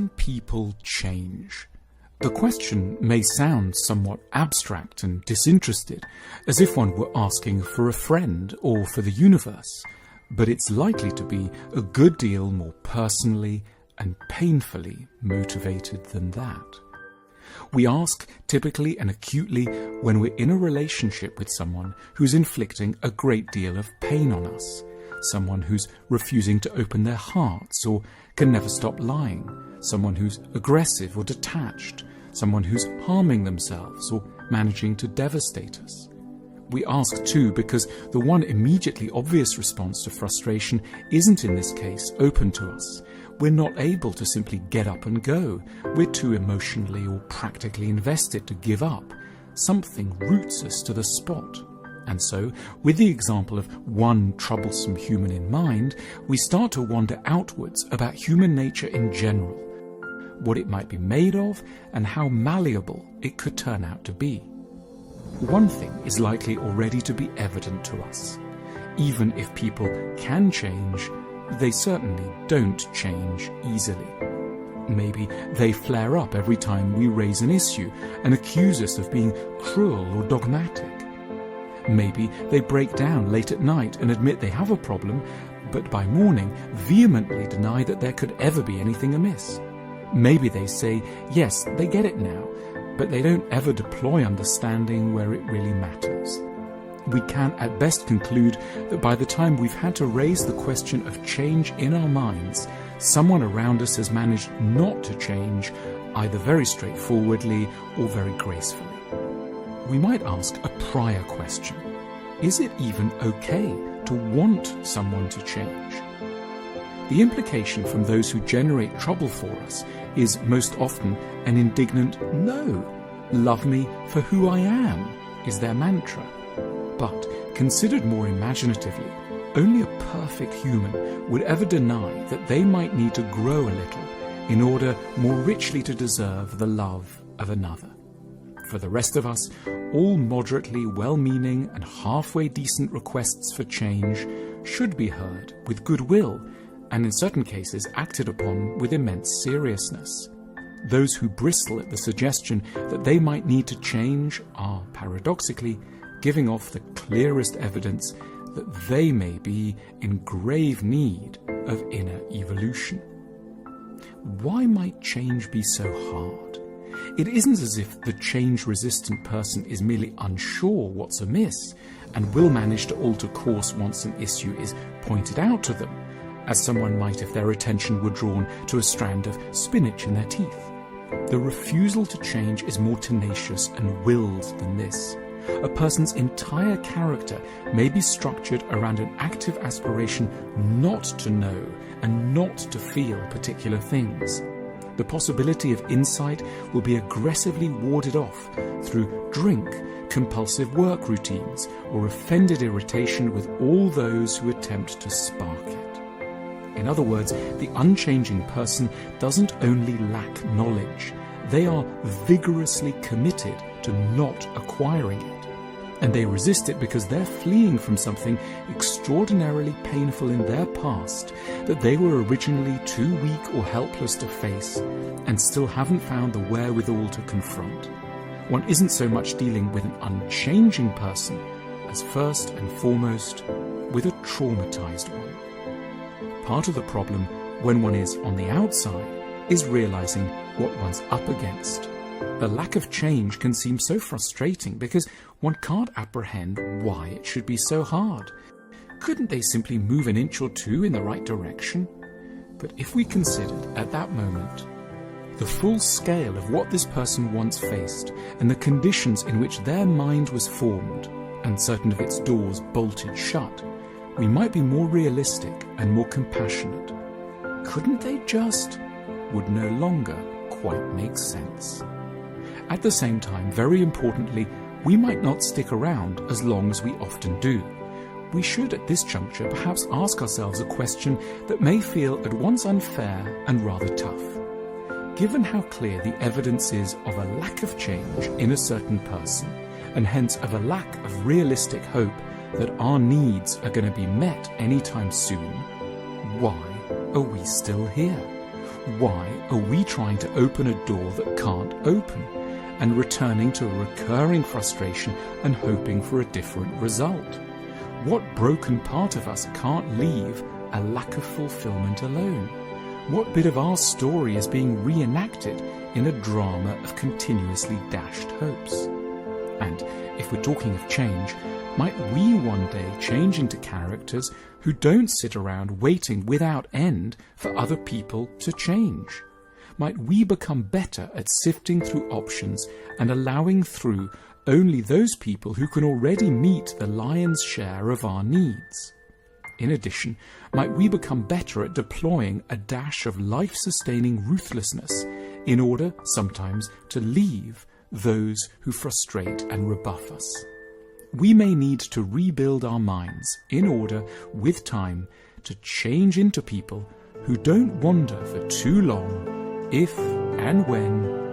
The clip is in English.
Can people change? The question may sound somewhat abstract and disinterested, as if one were asking for a friend or for the universe, but it's likely to be a good deal more personally and painfully motivated than that. We ask typically and acutely when we're in a relationship with someone who's inflicting a great deal of pain on us, someone who's refusing to open their hearts or can never stop lying, someone who's aggressive or detached, someone who's harming themselves or managing to devastate us. We ask too because the one immediately obvious response to frustration isn't in this case open to us. We're not able to simply get up and go. We're too emotionally or practically invested to give up. Something roots us to the spot. And so, with the example of one troublesome human in mind, we start to wander outwards about human nature in general, what it might be made of, and how malleable it could turn out to be. One thing is likely already to be evident to us. Even if people can change, they certainly don't change easily. Maybe they flare up every time we raise an issue and accuse us of being cruel or dogmatic. Maybe they break down late at night and admit they have a problem, but by morning vehemently deny that there could ever be anything amiss. Maybe they say, yes, they get it now, but they don't ever deploy understanding where it really matters. We can at best conclude that by the time we've had to raise the question of change in our minds, someone around us has managed not to change, either very straightforwardly or very gracefully. We might ask a prior question. Is it even okay to want someone to change? The implication from those who generate trouble for us is most often an indignant no. Love me for who I am is their mantra. But, considered more imaginatively, only a perfect human would ever deny that they might need to grow a little in order more richly to deserve the love of another. For the rest of us, all moderately well-meaning and halfway decent requests for change should be heard with goodwill and in certain cases acted upon with immense seriousness. Those who bristle at the suggestion that they might need to change are, paradoxically, giving off the clearest evidence that they may be in grave need of inner evolution. Why might change be so hard? It isn't as if the change-resistant person is merely unsure what's amiss and will manage to alter course once an issue is pointed out to them, as someone might if their attention were drawn to a strand of spinach in their teeth. The refusal to change is more tenacious and willed than this. A person's entire character may be structured around an active aspiration not to know and not to feel particular things. The possibility of insight will be aggressively warded off through drink, compulsive work routines, or offended irritation with all those who attempt to spark it. In other words, the unchanging person doesn't only lack knowledge, they are vigorously committed to not acquiring it. And they resist it because they're fleeing from something extraordinarily painful in their past that they were originally too weak or helpless to face and still haven't found the wherewithal to confront. One isn't so much dealing with an unchanging person as first and foremost with a traumatized one. Part of the problem when one is on the outside is realizing what one's up against. The lack of change can seem so frustrating because one can't apprehend why it should be so hard. Couldn't they simply move an inch or two in the right direction? But if we considered at that moment the full scale of what this person once faced and the conditions in which their mind was formed and certain of its doors bolted shut, we might be more realistic and more compassionate. Couldn't they just? Would no longer quite make sense. At the same time, very importantly, we might not stick around as long as we often do. We should at this juncture perhaps ask ourselves a question that may feel at once unfair and rather tough. Given how clear the evidence is of a lack of change in a certain person, and hence of a lack of realistic hope that our needs are going to be met anytime soon, why are we still here? Why are we trying to open a door that can't open, and returning to a recurring frustration and hoping for a different result? What broken part of us can't leave a lack of fulfillment alone? What bit of our story is being reenacted in a drama of continuously dashed hopes? And if we're talking of change, might we one day change into characters who don't sit around waiting without end for other people to change? Might we become better at sifting through options and allowing through only those people who can already meet the lion's share of our needs? In addition, might we become better at deploying a dash of life-sustaining ruthlessness in order sometimes to leave those who frustrate and rebuff us? We may need to rebuild our minds in order, with time, to change into people who don't wander for too long if and when